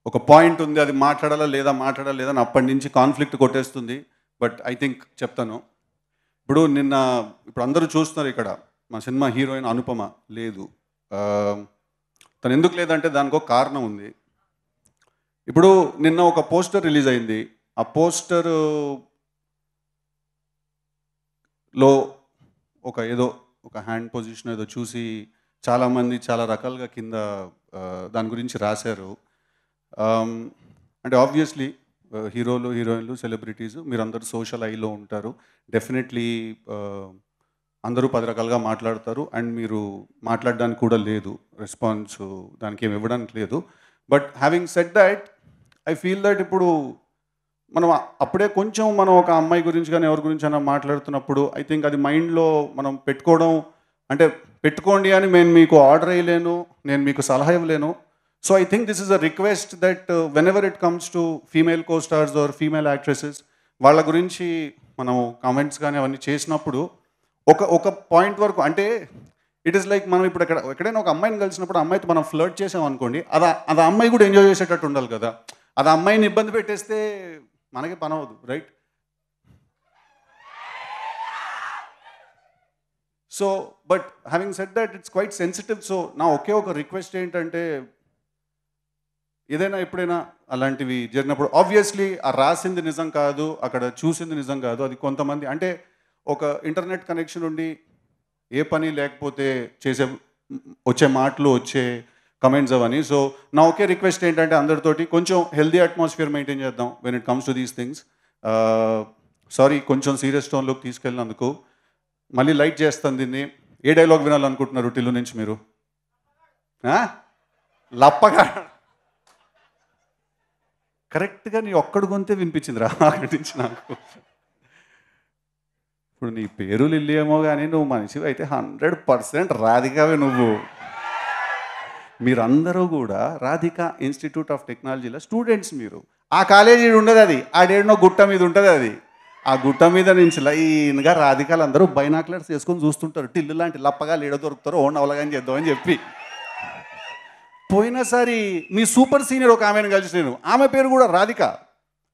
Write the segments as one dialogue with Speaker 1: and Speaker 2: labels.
Speaker 1: ఒక పాయింట్ ఉంది, అది మాట్లాడాలా లేదా అని అప్పటి నుంచి కాన్ఫ్లిక్ట్ కొట్టేస్తుంది. బట్ ఐ థింక్ చెప్తాను. ఇప్పుడు అందరూ చూస్తున్నారు ఇక్కడ మా సినిమా హీరోయిన్ అనుపమ లేదు. తను ఎందుకు లేదంటే దానికి ఒక కారణం ఉంది. ఇప్పుడు నిన్న ఒక పోస్టర్ రిలీజ్ అయింది. ఆ పోస్టర్లో ఒక హ్యాండ్ పొజిషన్ ఏదో చూసి చాలామంది చాలా రకాలుగా కింద దాని గురించి రాశారు. అంటే ఆబ్వియస్లీ హీరోలు, హీరోయిన్లు, సెలబ్రిటీస్ మీరందరూ సోషల్ ఐలో ఉంటారు. డెఫినెట్లీ అందరూ 10 రకాలుగా మాట్లాడతారు. అండ్ మీరు మాట్లాడడానికి కూడా లేదు, రెస్పాన్స్ దానికి ఏమి ఇవ్వడానికి లేదు. But having said that, I feel that ఇప్పుడు మనం అప్పుడే కొంచెం మనం ఒక అమ్మాయి గురించి కానీ ఎవరి గురించి అయినా మాట్లాడుతున్నప్పుడు ఐ థింక్ అది మైండ్లో మనం పెట్టుకోవడం, అంటే పెట్టుకోండి అని నేను మీకు ఆర్డర్ వేయలేను, నేను మీకు సలహా ఇవ్వలేను. So I think this is a request that when ever it comes to female co stars or female actresses, వాళ్ళ గురించి మనం కామెంట్స్ కానీ అవన్నీ చేసినప్పుడు ఒక పాయింట్ వరకు, అంటే ఇట్ ఈస్ లైక్ మనం ఇప్పుడు ఎక్కడైనా ఒక అమ్మాయిని కలిసినప్పుడు అమ్మాయితో మనం ఫ్లర్ట్ చేసాం అనుకోండి, అది అమ్మాయి కూడా ఎంజాయ్ చేసేటట్టు ఉండాలి కదా. అది అమ్మాయిని ఇబ్బంది పెట్టేస్తే మనకి పని అవ్వదు, right? So but having said that, it's quite sensitive. So నా ఒకే ఒక రిక్వెస్ట్ ఏంటంటే, ఏదైనా ఎప్పుడైనా అలాంటివి జరిగినప్పుడు ఆబ్వియస్లీ ఆ రాసింది నిజం కాదు, అక్కడ చూసింది నిజం కాదు. అది కొంతమంది, అంటే ఒక ఇంటర్నెట్ కనెక్షన్ ఉండి ఏ పని లేకపోతే వచ్చే మాటలు, వచ్చే కమెంట్స్ అవన్నీ. సో నా ఒకే రిక్వెస్ట్ ఏంటంటే, అందరితోటి కొంచెం హెల్దీ అట్మాస్ఫియర్ మెయింటైన్ చేద్దాం when it comes to these things. Sorry కొంచెం సీరియస్ టోన్లోకి తీసుకెళ్ళినందుకు. మళ్ళీ లైట్ చేస్తాను దీన్ని. ఏ డైలాగ్ వినాలనుకుంటున్నారు టిల్లు నుంచి మీరు? లప్పగా కరెక్ట్గా నీ ఒక్కడు గొంతే వినిపించింది రా అక్కడి నుంచి నాకు. ఇప్పుడు నీ పేరు లిల్లీ ఏమో కానీ నువ్వు మనిషివి అయితే 100% రాధికావే నువ్వు. మీరందరూ కూడా రాధికా ఇన్స్టిట్యూట్ ఆఫ్ టెక్నాలజీలో స్టూడెంట్స్. మీరు ఆ కాలేజీ ఉండదు, అది ఆడేడనో గుట్ట మీద ఉంటుంది. అది ఆ గుట్ట మీద నుంచి లైన్గా రాధికాలు అందరూ బైనాక్లర్స్ వేసుకొని చూస్తుంటారు. టిల్లు లాంటి లప్పగా లేడ దొరుకుతారో ఓన్ అవలగాని చేద్దామని చెప్పి. పోయినసారి మీ సూపర్ సీనియర్ ఒక ఆమెను కలిసి నేను, ఆమె పేరు కూడా రాధిక,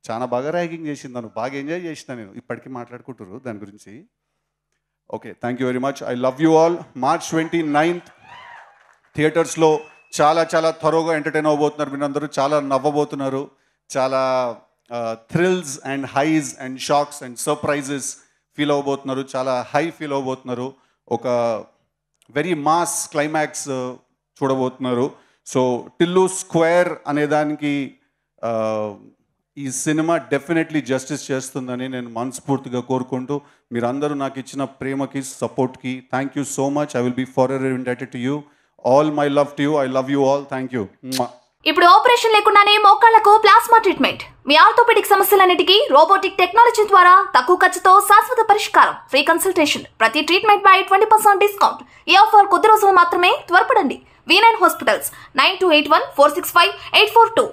Speaker 1: చాలా బాగా ర్యాగింగ్ చేసిందాను, బాగా ఎంజాయ్ చేసిన నేను. ఇప్పటికీ మాట్లాడుకుంటారు దాని గురించి. Okay, thank you very much. I love you all. March 29th థియేటర్స్లో చాలా చాలా త్వరగా ఎంటర్టైన్ అవ్వబోతున్నారు. మీరు అందరూ చాలా నవ్వబోతున్నారు. చాలా thrills and highs and shocks and surprises feel అవ్వబోతున్నారు. చాలా హై ఫీల్ అవ్వబోతున్నారు. ఒక వెరీ మాస్ క్లైమాక్స్ చూడబోతున్నారు. సో టిల్లు స్క్వేర్ అనేదానికి ఈ సినిమా డెఫినెట్లీ జస్టిస్ చేస్తుందని నేను మనస్ఫూర్తిగా కోరుకుంటూ, మీరందరూ నాకు ఇచ్చిన ప్రేమకి, సపోర్ట్కి thank you so much. I will be forever indebted to you. All my love to you. I love you all. Thank you.
Speaker 2: ఇప్పుడు ఆపరేషన్ లేకుండానే మోకాళ్లకు ప్లాస్మా ట్రీట్మెంట్. మీ ఆర్థోపెడిక్ సమస్యలన్నిటికీ రోబోటిక్ టెక్నాలజీ ద్వారా తక్కువ ఖర్చుతో శాశ్వత పరిష్కారం. Free consultation. ప్రతి ట్రీట్మెంట్ పై 20% డిస్కౌంట్. ఈ ఆఫర్ కొద్ది రోజులు మాత్రమే. త్వరపడండి. V9 hospitals 9281465842.